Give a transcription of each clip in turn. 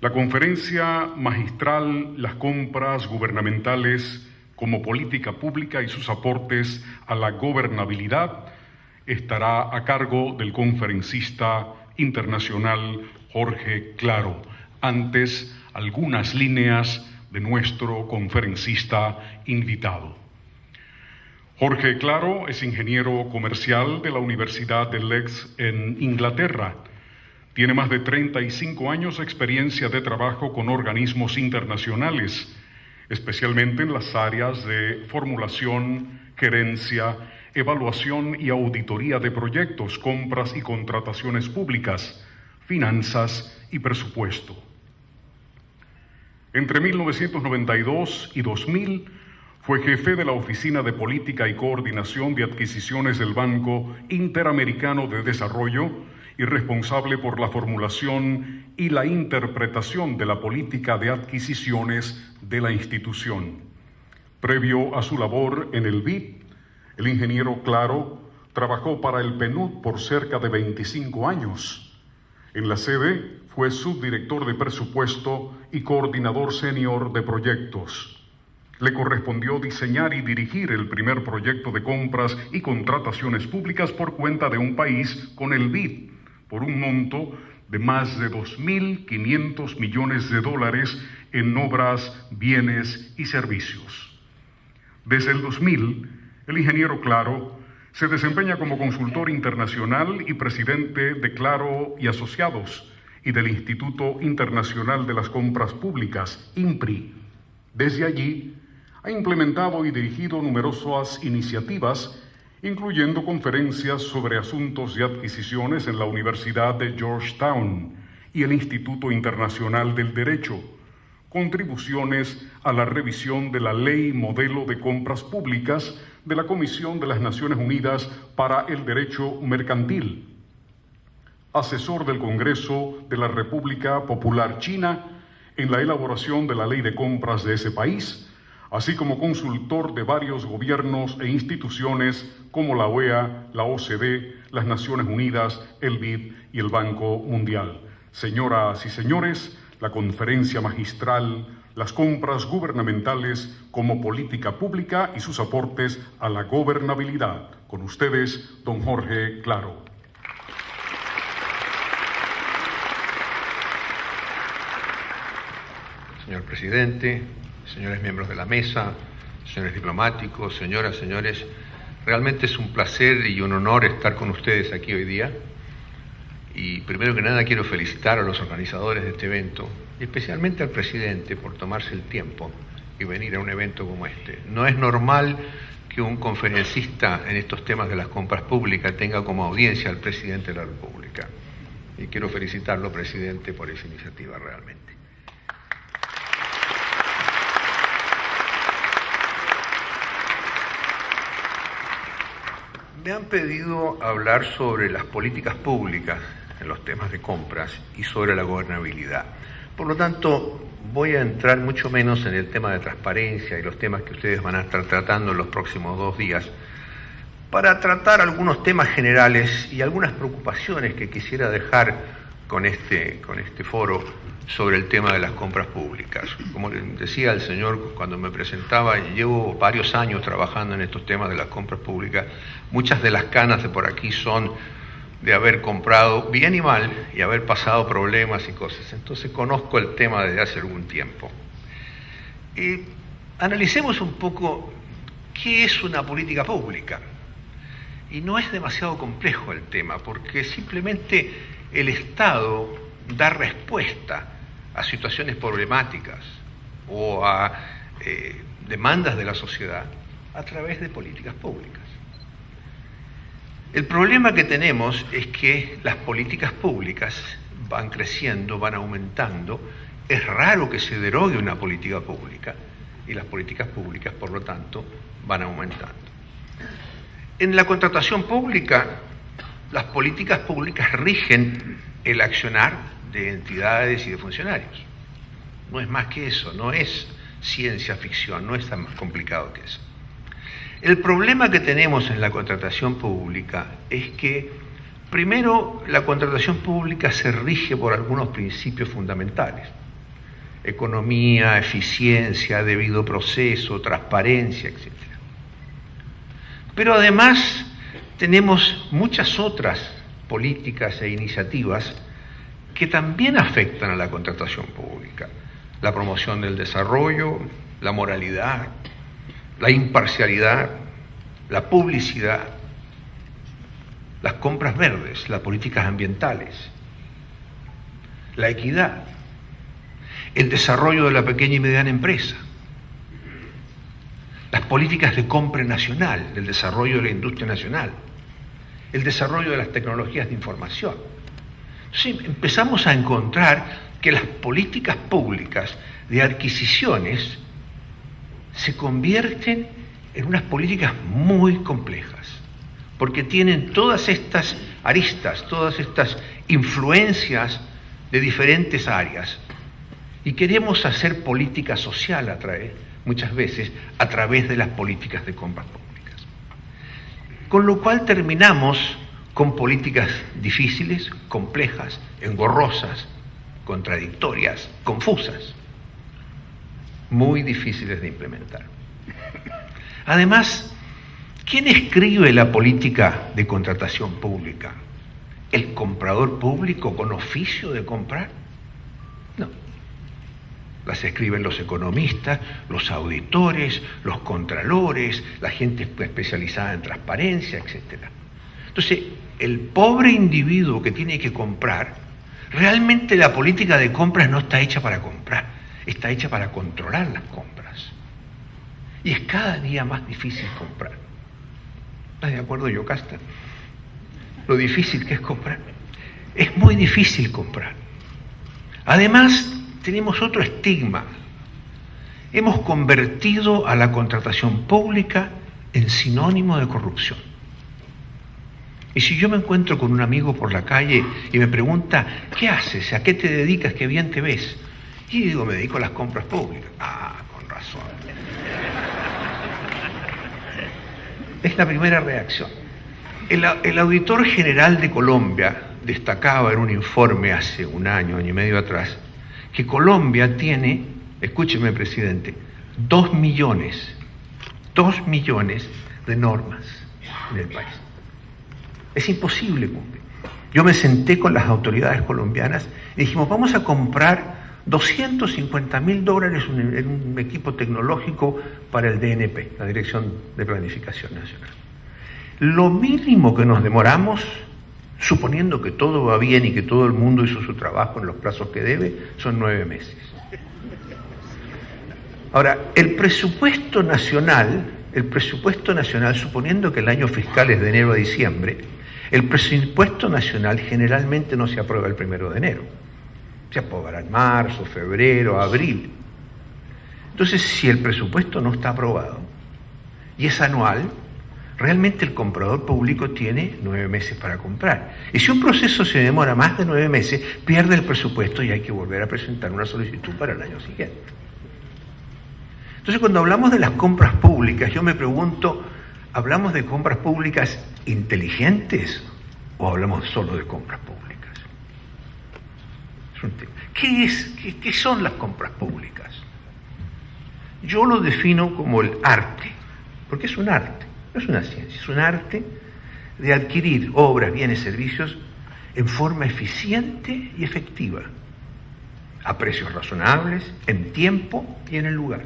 La conferencia magistral Las compras gubernamentales como política pública y sus aportes a la gobernabilidad estará a cargo del conferencista internacional Jorge Claro. Antes, algunas líneas de nuestro conferencista invitado. Jorge Claro es ingeniero comercial de la Universidad de Leeds en Inglaterra. Tiene más de 35 años de experiencia de trabajo con organismos internacionales, especialmente en las áreas de formulación, gerencia, evaluación y auditoría de proyectos, compras y contrataciones públicas, finanzas y presupuesto. Entre 1992 y 2000 fue jefe de la Oficina de Política y Coordinación de Adquisiciones del Banco Interamericano de Desarrollo y responsable por la formulación y la interpretación de la política de adquisiciones de la institución. Previo a su labor en el BID, el ingeniero Claro trabajó para el PNUD por cerca de 25 años. En la sede fue subdirector de presupuesto y coordinador senior de proyectos. Le correspondió diseñar y dirigir el primer proyecto de compras y contrataciones públicas por cuenta de un país con el BID, por un monto de más de 2.500 millones de dólares en obras, bienes y servicios. Desde el 2000, el ingeniero Claro se desempeña como consultor internacional y presidente de Claro y Asociados y del Instituto Internacional de las Compras Públicas, INPRI. Desde allí, ha implementado y dirigido numerosas iniciativas, incluyendo conferencias sobre asuntos de adquisiciones en la Universidad de Georgetown y el Instituto Internacional del Derecho, contribuciones a la revisión de la Ley Modelo de Compras Públicas de la Comisión de las Naciones Unidas para el Derecho Mercantil, asesor del Congreso de la República Popular China en la elaboración de la Ley de Compras de ese país, así como consultor de varios gobiernos e instituciones como la OEA, la OCDE, las Naciones Unidas, el BID y el Banco Mundial. Señoras y señores, la conferencia magistral Las compras gubernamentales como política pública y sus aportes a la gobernabilidad. Con ustedes, don Jorge Claro. Señor presidente, señores miembros de la mesa, señores diplomáticos, señoras, señores, realmente es un placer y un honor estar con ustedes aquí hoy día. Y primero que nada quiero felicitar a los organizadores de este evento, y especialmente al presidente por tomarse el tiempo y venir a un evento como este. No es normal que un conferencista en estos temas de las compras públicas tenga como audiencia al presidente de la República. Y quiero felicitarlo, presidente, por esa iniciativa realmente. Me han pedido hablar sobre las políticas públicas en los temas de compras y sobre la gobernabilidad. Por lo tanto, voy a entrar mucho menos en el tema de transparencia y los temas que ustedes van a estar tratando en los próximos 2 días, para tratar algunos temas generales y algunas preocupaciones que quisiera dejar con este foro sobre el tema de las compras públicas. Como decía el señor cuando me presentaba, llevo varios años trabajando en estos temas de las compras públicas. Muchas de las canas de por aquí son de haber comprado bien y mal y haber pasado problemas y cosas. Entonces conozco el tema desde hace algún tiempo. Analicemos un poco qué es una política pública. Y no es demasiado complejo el tema, porque simplemente el Estado da respuesta a situaciones problemáticas o a demandas de la sociedad a través de políticas públicas. El problema que tenemos es que las políticas públicas van creciendo, van aumentando. Es raro que se derogue una política pública y las políticas públicas, por lo tanto, van aumentando. En la contratación pública, las políticas públicas rigen el accionar de entidades y de funcionarios. No es más que eso, no es ciencia ficción, no es tan más complicado que eso. El problema que tenemos en la contratación pública es que, primero, la contratación pública se rige por algunos principios fundamentales. economía, eficiencia, debido proceso, transparencia, etc. Pero además tenemos muchas otras políticas e iniciativas que también afectan a la contratación pública. La promoción del desarrollo, la moralidad, la imparcialidad, la publicidad, las compras verdes, las políticas ambientales, la equidad, el desarrollo de la pequeña y mediana empresa, las políticas de compra nacional, el desarrollo de la industria nacional, el desarrollo de las tecnologías de información. Entonces empezamos a encontrar que las políticas públicas de adquisiciones se convierten en unas políticas muy complejas, porque tienen todas estas aristas, todas estas influencias de diferentes áreas, y queremos hacer política social muchas veces a través de las políticas de compras públicas. Con lo cual terminamos con políticas difíciles, complejas, engorrosas, contradictorias, confusas, muy difíciles de implementar. Además, ¿quién escribe la política de contratación pública? ¿El comprador público con oficio de comprar? No. Las escriben los economistas, los auditores, los contralores, la gente especializada en transparencia, etc. Entonces, el pobre individuo que tiene que comprar, realmente la política de compras no está hecha para comprar, está hecha para controlar las compras. Y es cada día más difícil comprar. ¿Estás de acuerdo, Yocasta? Lo difícil que es comprar. Es muy difícil comprar. Además, tenemos otro estigma. Hemos convertido a la contratación pública en sinónimo de corrupción. Y si yo me encuentro con un amigo por la calle y me pregunta, ¿qué haces? ¿A qué te dedicas? ¿Qué bien te ves? Y digo, me dedico a las compras públicas. Ah, con razón. Es la primera reacción. El auditor general de Colombia destacaba en un informe hace un año y medio atrás, que Colombia tiene, escúcheme, presidente, 2 millones de normas en el país. Es imposible cumplir. Yo me senté con las autoridades colombianas y dijimos, vamos a comprar $250.000 en un equipo tecnológico para el DNP, la Dirección de Planificación Nacional. Lo mínimo que nos demoramos, suponiendo que todo va bien y que todo el mundo hizo su trabajo en los plazos que debe, son 9 meses. Ahora, el presupuesto nacional, suponiendo que el año fiscal es de enero a diciembre, el presupuesto nacional generalmente no se aprueba el 1 de enero. Se aprobará en marzo, febrero, abril. Entonces, si el presupuesto no está aprobado y es anual, realmente el comprador público tiene 9 meses para comprar. Y si un proceso se demora más de 9 meses, pierde el presupuesto y hay que volver a presentar una solicitud para el año siguiente. Entonces, cuando hablamos de las compras públicas, yo me pregunto, ¿hablamos de compras públicas inteligentes o hablamos solo de compras públicas? Es un tema. ¿Qué son las compras públicas? Yo lo defino como el arte, porque es un arte. No es una ciencia, es un arte de adquirir obras, bienes, servicios en forma eficiente y efectiva, a precios razonables, en tiempo y en el lugar.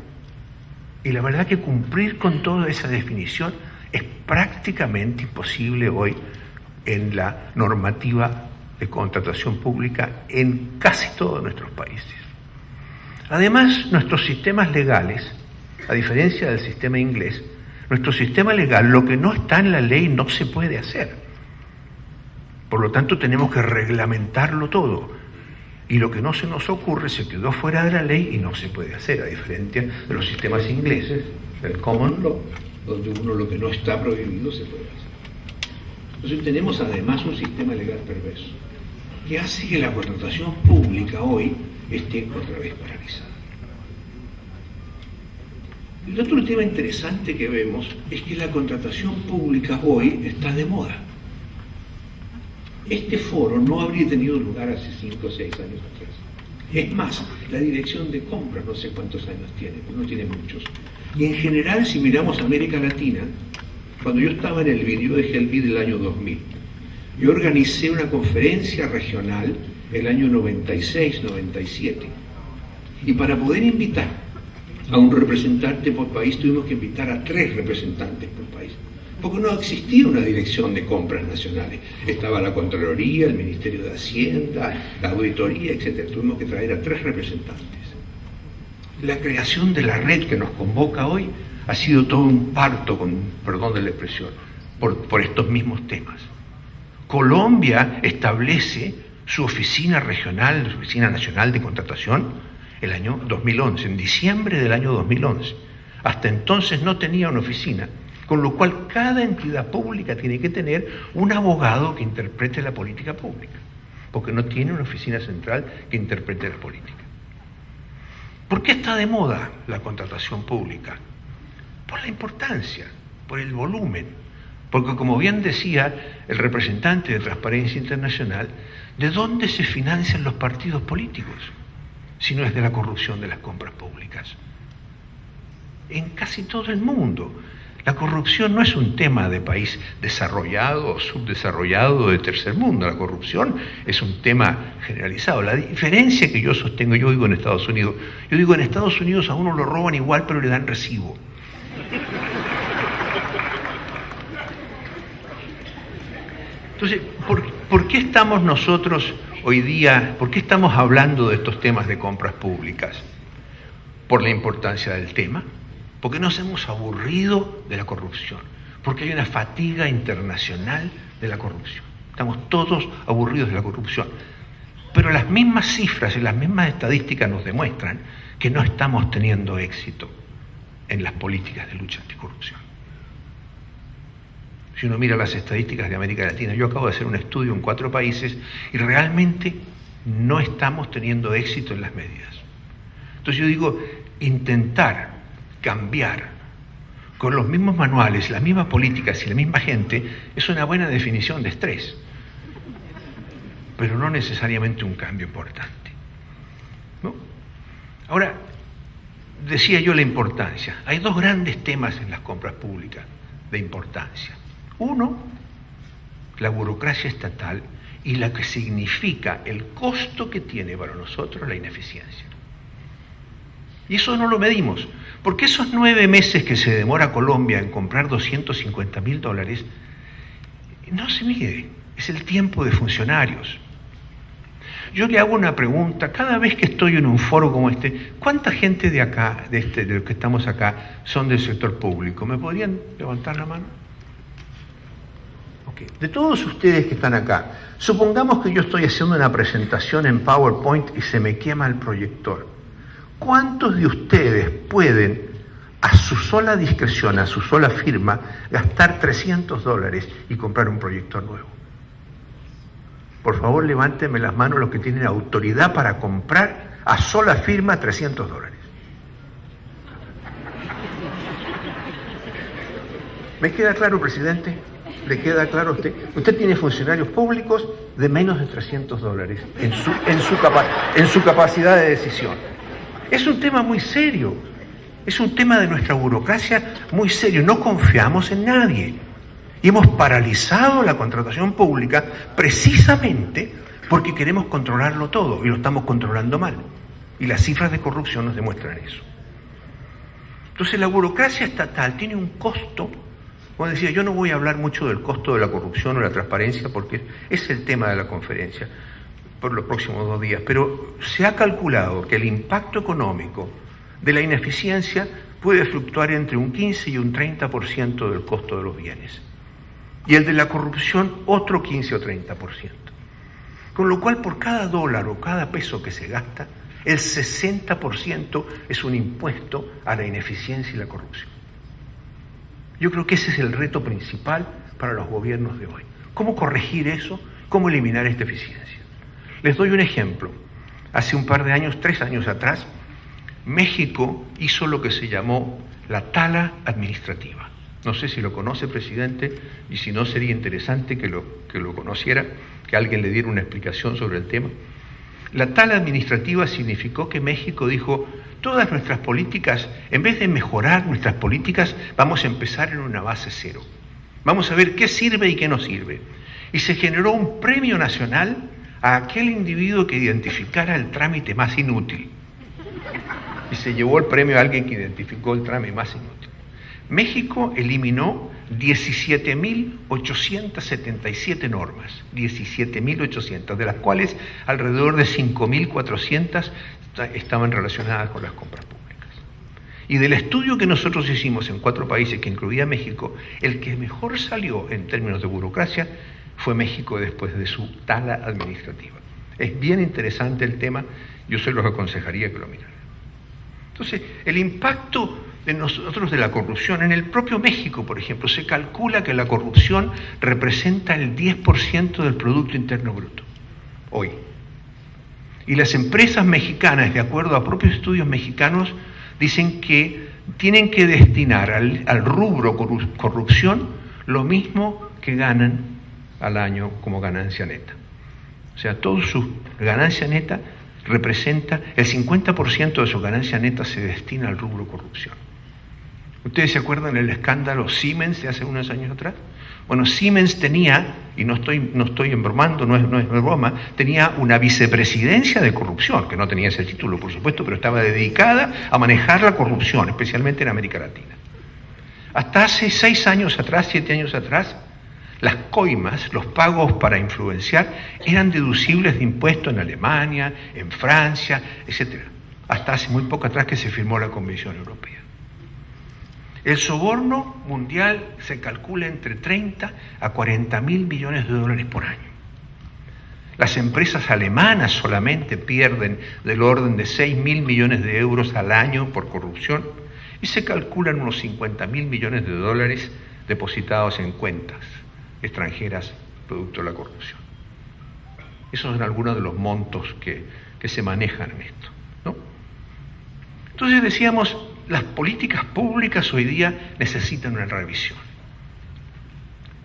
Y la verdad que cumplir con toda esa definición es prácticamente imposible hoy en la normativa de contratación pública en casi todos nuestros países. Además, nuestros sistemas legales, a diferencia del sistema inglés, nuestro sistema legal, lo que no está en la ley no se puede hacer. Por lo tanto, tenemos que reglamentarlo todo. Y lo que no se nos ocurre se quedó fuera de la ley y no se puede hacer, a diferencia de los sistemas ingleses, el common law, donde uno lo que no está prohibido se puede hacer. Entonces tenemos además un sistema legal perverso, que hace que la contratación pública hoy esté otra vez paralizada. El otro tema interesante que vemos es que la contratación pública hoy está de moda. Este foro no habría tenido lugar hace 5 o 6 años atrás. Es más, la dirección de compras no sé cuántos años tiene, pero no tiene muchos. Y en general, si miramos América Latina, cuando yo estaba en el video de Helvi del año 2000, yo organicé una conferencia regional el año 96-97. Y para poder invitar a un representante por país, tuvimos que invitar a 3 representantes por país. Porque no existía una dirección de compras nacionales. Estaba la Contraloría, el Ministerio de Hacienda, la Auditoría, etc. Tuvimos que traer a 3 representantes. La creación de la red que nos convoca hoy ha sido todo un parto, con perdón de la expresión, por estos mismos temas. Colombia establece su oficina regional, su oficina nacional de contratación, el año 2011, en diciembre del año 2011. Hasta entonces no tenía una oficina, con lo cual cada entidad pública tiene que tener un abogado que interprete la política pública, porque no tiene una oficina central que interprete la política. ¿Por qué está de moda la contratación pública? Por la importancia, por el volumen, porque como bien decía el representante de Transparencia Internacional, ¿de dónde se financian los partidos políticos si no es de la corrupción de las compras públicas? En casi todo el mundo. La corrupción no es un tema de país desarrollado o subdesarrollado o de tercer mundo. La corrupción es un tema generalizado. La diferencia que yo sostengo, yo digo en Estados Unidos, en Estados Unidos a uno lo roban igual pero le dan recibo. Entonces, ¿por qué estamos nosotros hoy día, por qué estamos hablando de estos temas de compras públicas? Por la importancia del tema, porque nos hemos aburrido de la corrupción, porque hay una fatiga internacional de la corrupción. Estamos todos aburridos de la corrupción. Pero las mismas cifras y las mismas estadísticas nos demuestran que no estamos teniendo éxito en las políticas de lucha anticorrupción. Si uno mira las estadísticas de América Latina, yo acabo de hacer un estudio en 4 países y realmente no estamos teniendo éxito en las medidas. Entonces yo digo, intentar cambiar con los mismos manuales, las mismas políticas y la misma gente es una buena definición de estrés, pero no necesariamente un cambio importante, ¿no? Ahora, decía yo la importancia. Hay 2 grandes temas en las compras públicas de importancia. Uno, la burocracia estatal y la que significa el costo que tiene para nosotros la ineficiencia. Y eso no lo medimos, porque esos 9 meses que se demora Colombia en comprar $250.000 no se mide, es el tiempo de funcionarios. Yo le hago una pregunta, cada vez que estoy en un foro como este, ¿cuánta gente de acá, de los que estamos acá, son del sector público? ¿Me podrían levantar la mano? Okay. De todos ustedes que están acá, supongamos que yo estoy haciendo una presentación en PowerPoint y se me quema el proyector. ¿Cuántos de ustedes pueden, a su sola discreción, a su sola firma, gastar $300 y comprar un proyector nuevo? Por favor, levántenme las manos los que tienen autoridad para comprar a sola firma $300. ¿Me queda claro, presidente? ¿Le queda claro a usted? Usted tiene funcionarios públicos de menos de $300 en su capacidad de decisión. Es un tema muy serio, es un tema de nuestra burocracia muy serio. No confiamos en nadie y hemos paralizado la contratación pública precisamente porque queremos controlarlo todo y lo estamos controlando mal. Y las cifras de corrupción nos demuestran eso. Entonces la burocracia estatal tiene un costo. Como decía, yo no voy a hablar mucho del costo de la corrupción o la transparencia porque es el tema de la conferencia por los próximos 2 días, pero se ha calculado que el impacto económico de la ineficiencia puede fluctuar entre un 15 y un 30% del costo de los bienes, y el de la corrupción otro 15 o 30%. Con lo cual, por cada dólar o cada peso que se gasta, el 60% es un impuesto a la ineficiencia y la corrupción. Yo creo que ese es el reto principal para los gobiernos de hoy. ¿Cómo corregir eso? ¿Cómo eliminar esta eficiencia? Les doy un ejemplo. Hace un par de años, 3 años atrás, México hizo lo que se llamó la tala administrativa. No sé si lo conoce, presidente, y si no sería interesante que lo conociera, que alguien le diera una explicación sobre el tema. La tala administrativa significó que México dijo, todas nuestras políticas, en vez de mejorar nuestras políticas, vamos a empezar en una base cero. Vamos a ver qué sirve y qué no sirve. Y se generó un premio nacional a aquel individuo que identificara el trámite más inútil. Y se llevó el premio a alguien que identificó el trámite más inútil. México eliminó 17.877 normas, 17.800, de las cuales alrededor de 5.400 estaban relacionadas con las compras públicas. Y del estudio que nosotros hicimos en 4 países, que incluía México, el que mejor salió en términos de burocracia fue México después de su tala administrativa. Es bien interesante el tema, yo se los aconsejaría que lo miraran. Entonces, el impacto de nosotros de la corrupción, en el propio México, por ejemplo, se calcula que la corrupción representa el 10% del Producto Interno Bruto, hoy. Y las empresas mexicanas, de acuerdo a propios estudios mexicanos, dicen que tienen que destinar al rubro corrupción lo mismo que ganan al año como ganancia neta. O sea, toda su ganancia neta representa, el 50% de su ganancia neta se destina al rubro corrupción. ¿Ustedes se acuerdan del escándalo Siemens de hace unos años atrás? Bueno, Siemens tenía, y no estoy embromando, no es broma, tenía una vicepresidencia de corrupción, que no tenía ese título, por supuesto, pero estaba dedicada a manejar la corrupción, especialmente en América Latina. Hasta hace 6 años atrás, 7 años atrás, las coimas, los pagos para influenciar, eran deducibles de impuestos en Alemania, en Francia, etc. Hasta hace muy poco atrás que se firmó la Convención Europea. El soborno mundial se calcula entre 30 a 40 mil millones de dólares por año. Las empresas alemanas solamente pierden del orden de 6 mil millones de euros al año por corrupción y se calculan unos 50 mil millones de dólares depositados en cuentas extranjeras producto de la corrupción. Esos son algunos de los montos que se manejan en esto, ¿no? Entonces decíamos, las políticas públicas hoy día necesitan una revisión.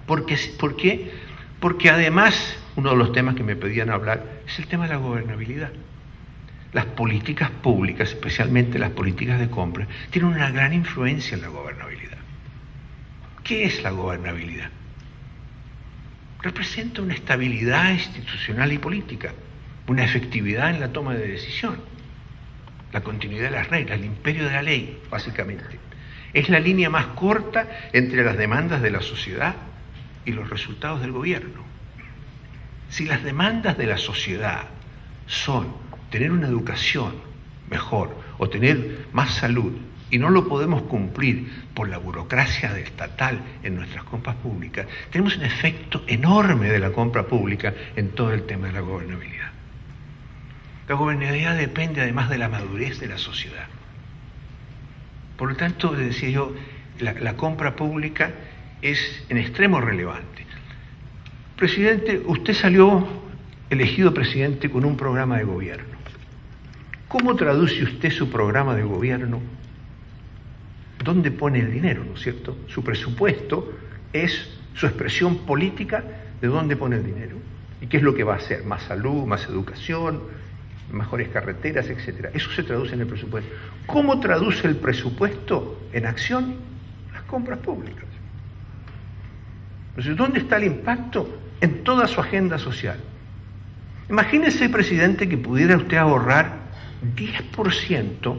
¿Por qué? Porque además, uno de los temas que me pedían hablar es el tema de la gobernabilidad. Las políticas públicas, especialmente las políticas de compra, tienen una gran influencia en la gobernabilidad. ¿Qué es la gobernabilidad? Representa una estabilidad institucional y política, una efectividad en la toma de decisión, la continuidad de las reglas, el imperio de la ley, básicamente. Es la línea más corta entre las demandas de la sociedad y los resultados del gobierno. Si las demandas de la sociedad son tener una educación mejor o tener más salud, y no lo podemos cumplir por la burocracia estatal en nuestras compras públicas, tenemos un efecto enorme de la compra pública en todo el tema de la gobernabilidad. La gobernabilidad depende además de la madurez de la sociedad. Por lo tanto, decía yo, la compra pública es en extremo relevante. Presidente, usted salió elegido presidente con un programa de gobierno. ¿Cómo traduce usted su programa de gobierno? ¿Dónde pone el dinero, no es cierto? Su presupuesto es su expresión política de dónde pone el dinero. ¿Y qué es lo que va a hacer? Más salud, más educación, mejores carreteras, etcétera. Eso se traduce en el presupuesto. ¿Cómo traduce el presupuesto en acción? Las compras públicas. Entonces, ¿dónde está el impacto? En toda su agenda social. Imagínese, presidente, que pudiera usted ahorrar 10%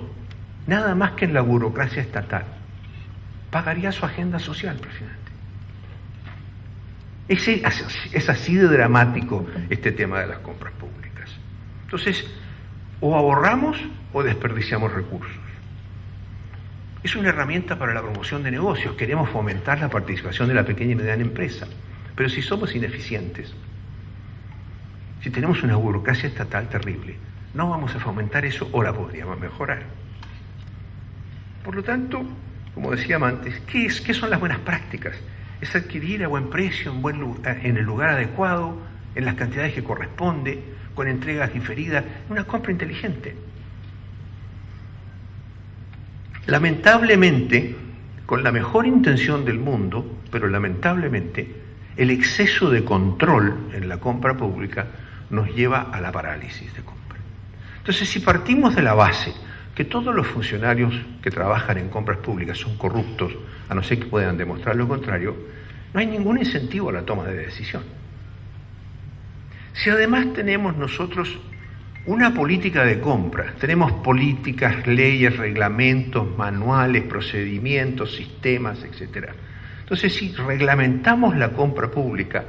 nada más que en la burocracia estatal. Pagaría su agenda social, presidente. Es así de dramático este tema de las compras públicas. Entonces, o ahorramos o desperdiciamos recursos. Es una herramienta para la promoción de negocios. Queremos fomentar la participación de la pequeña y mediana empresa. Pero si somos ineficientes, si tenemos una burocracia estatal terrible, no vamos a fomentar eso o la podríamos mejorar. Por lo tanto, como decía antes, ¿qué son las buenas prácticas? Es adquirir a buen precio, en el lugar adecuado, en las cantidades que corresponde, con entregas diferidas, una compra inteligente. Lamentablemente, con la mejor intención del mundo, pero lamentablemente, el exceso de control en la compra pública nos lleva a la parálisis de compra. Entonces, si partimos de la base que todos los funcionarios que trabajan en compras públicas son corruptos, a no ser que puedan demostrar lo contrario, no hay ningún incentivo a la toma de decisión. Si además tenemos nosotros una política de compra, tenemos políticas, leyes, reglamentos, manuales, procedimientos, sistemas, etc. Entonces, si reglamentamos la compra pública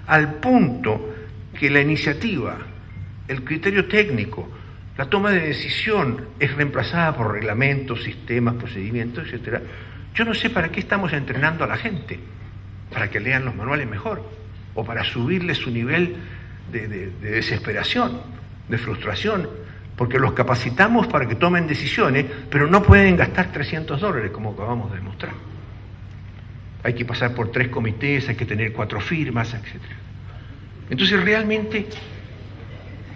al punto que la iniciativa, el criterio técnico, la toma de decisión es reemplazada por reglamentos, sistemas, procedimientos, etc., yo no sé para qué estamos entrenando a la gente, para que lean los manuales mejor, o para subirle su nivel de desesperación, de frustración, porque los capacitamos para que tomen decisiones, pero no pueden gastar $300, como acabamos de demostrar. Hay que pasar por 3 comités, hay que tener 4 firmas, etc. Entonces, realmente,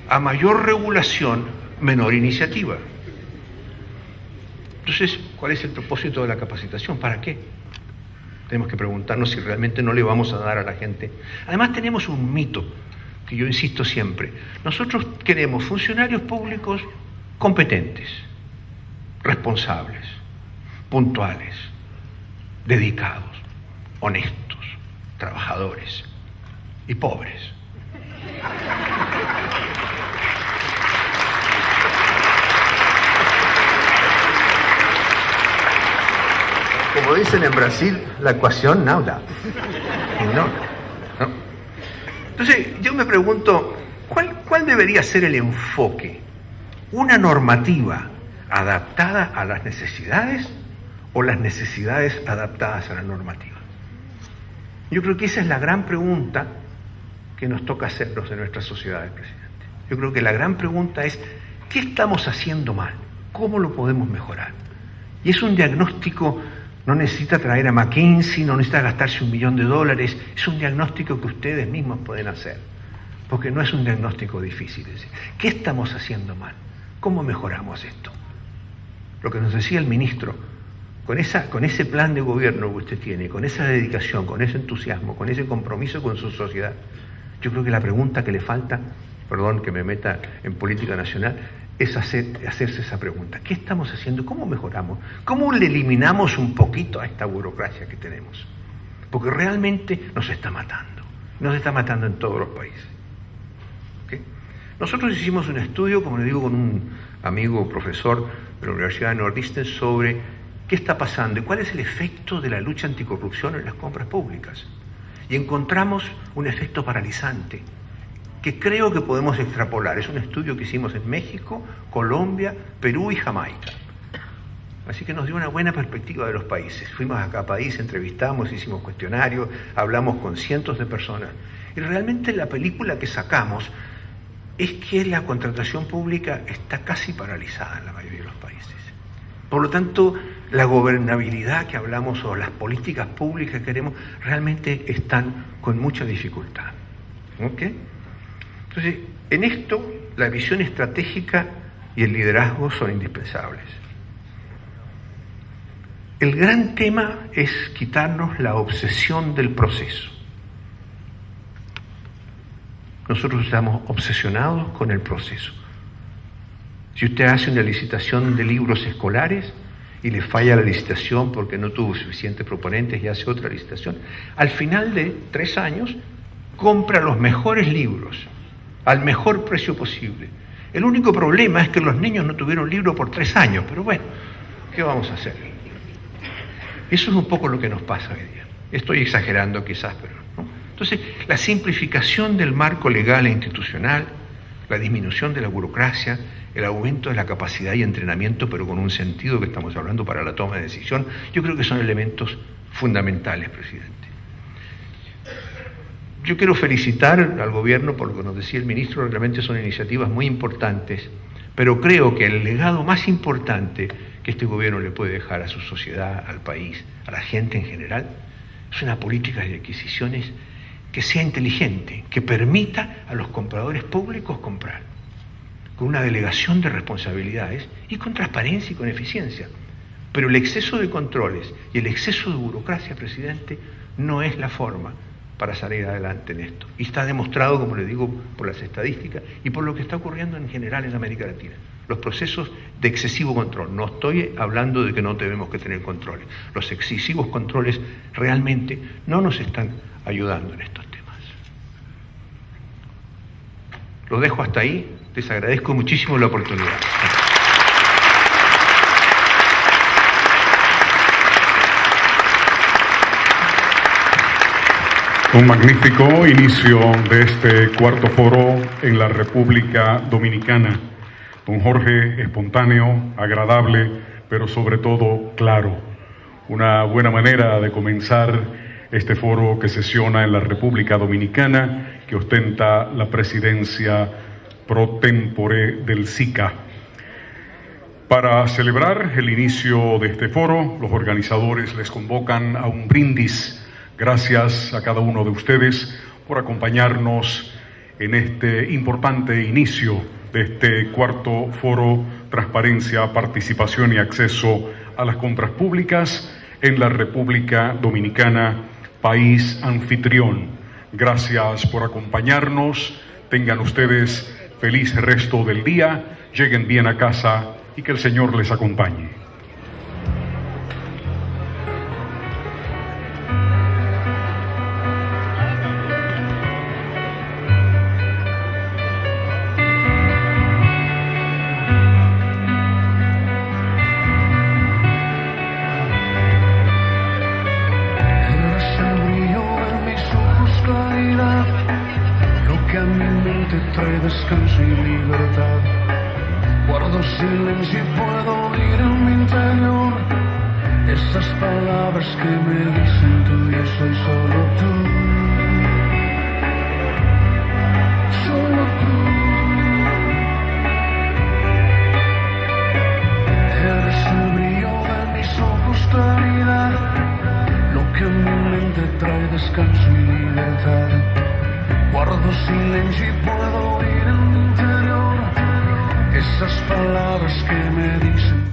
a mayor regulación, menor iniciativa. Entonces, ¿cuál es el propósito de la capacitación? ¿Para qué? Tenemos que preguntarnos si realmente no le vamos a dar a la gente. Además, tenemos un mito, que yo insisto siempre. Nosotros queremos funcionarios públicos competentes, responsables, puntuales, dedicados, honestos, trabajadores y pobres. Como dicen en Brasil, la ecuación no da. No. Entonces, yo me pregunto, ¿cuál debería ser el enfoque? ¿Una normativa adaptada a las necesidades o las necesidades adaptadas a la normativa? Yo creo que esa es la gran pregunta que nos toca hacernos en nuestras sociedades, presidente. Yo creo que la gran pregunta es, ¿qué estamos haciendo mal? ¿Cómo lo podemos mejorar? Y es un diagnóstico. No necesita traer a McKinsey, no necesita gastarse $1 millón, es un diagnóstico que ustedes mismos pueden hacer, porque no es un diagnóstico difícil. Es decir, ¿qué estamos haciendo mal? ¿Cómo mejoramos esto? Lo que nos decía el ministro, con ese plan de gobierno que usted tiene, con esa dedicación, con ese entusiasmo, con ese compromiso con su sociedad, yo creo que la pregunta que le falta, perdón que me meta en política nacional, es hacerse esa pregunta. ¿Qué estamos haciendo? ¿Cómo mejoramos? ¿Cómo le eliminamos un poquito a esta burocracia que tenemos? Porque realmente nos está matando. Nos está matando en todos los países. ¿Okay? Nosotros hicimos un estudio, como le digo, con un amigo profesor de la Universidad de Northeastern sobre qué está pasando y cuál es el efecto de la lucha anticorrupción en las compras públicas. Y encontramos un efecto paralizante, que creo que podemos extrapolar. Es un estudio que hicimos en México, Colombia, Perú y Jamaica. Así que nos dio una buena perspectiva de los países. Fuimos a cada país, entrevistamos, hicimos cuestionarios, hablamos con cientos de personas. Y realmente la película que sacamos es que la contratación pública está casi paralizada en la mayoría de los países. Por lo tanto, la gobernabilidad que hablamos o las políticas públicas que queremos realmente están con mucha dificultad. ¿Ok? Entonces, en esto, la visión estratégica y el liderazgo son indispensables. El gran tema es quitarnos la obsesión del proceso. Nosotros estamos obsesionados con el proceso. Si usted hace una licitación de libros escolares y le falla la licitación porque no tuvo suficientes proponentes y hace otra licitación, al final de 3 años compra los mejores libros al mejor precio posible. El único problema es que los niños no tuvieron libro por 3 años, pero bueno, ¿qué vamos a hacer? Eso es un poco lo que nos pasa hoy día. Estoy exagerando quizás, pero ¿no? Entonces, la simplificación del marco legal e institucional, la disminución de la burocracia, el aumento de la capacidad y entrenamiento, pero con un sentido que estamos hablando para la toma de decisión, yo creo que son elementos fundamentales, presidente. Yo quiero felicitar al gobierno por lo que nos decía el ministro, realmente son iniciativas muy importantes, pero creo que el legado más importante que este gobierno le puede dejar a su sociedad, al país, a la gente en general, es una política de adquisiciones que sea inteligente, que permita a los compradores públicos comprar, con una delegación de responsabilidades y con transparencia y con eficiencia. Pero el exceso de controles y el exceso de burocracia, presidente, no es la forma para salir adelante en esto. Y está demostrado, como le digo, por las estadísticas y por lo que está ocurriendo en general en América Latina. Los procesos de excesivo control. No estoy hablando de que no tenemos que tener controles. Los excesivos controles realmente no nos están ayudando en estos temas. Lo dejo hasta ahí. Les agradezco muchísimo la oportunidad. Un magnífico inicio de este cuarto foro en la República Dominicana. Don Jorge, espontáneo, agradable, pero sobre todo claro. Una buena manera de comenzar este foro que sesiona en la República Dominicana, que ostenta la presidencia pro tempore del SICA. Para celebrar el inicio de este foro, los organizadores les convocan a un brindis. Gracias a cada uno de ustedes por acompañarnos en este importante inicio de este cuarto foro Transparencia, Participación y Acceso a las Compras Públicas en la República Dominicana, país anfitrión. Gracias por acompañarnos. Tengan ustedes feliz resto del día. Lleguen bien a casa y que el Señor les acompañe. Trae descanso y libertad. Guardo silencio y puedo oír en mi interior esas palabras que me dicen tú, yo soy solo tú. Solo tú. Eres el brillo de mis ojos, claridad, lo que a mi mente trae descanso y libertad. Guardo silencio y puedo oír en mi interior esas palabras que me dicen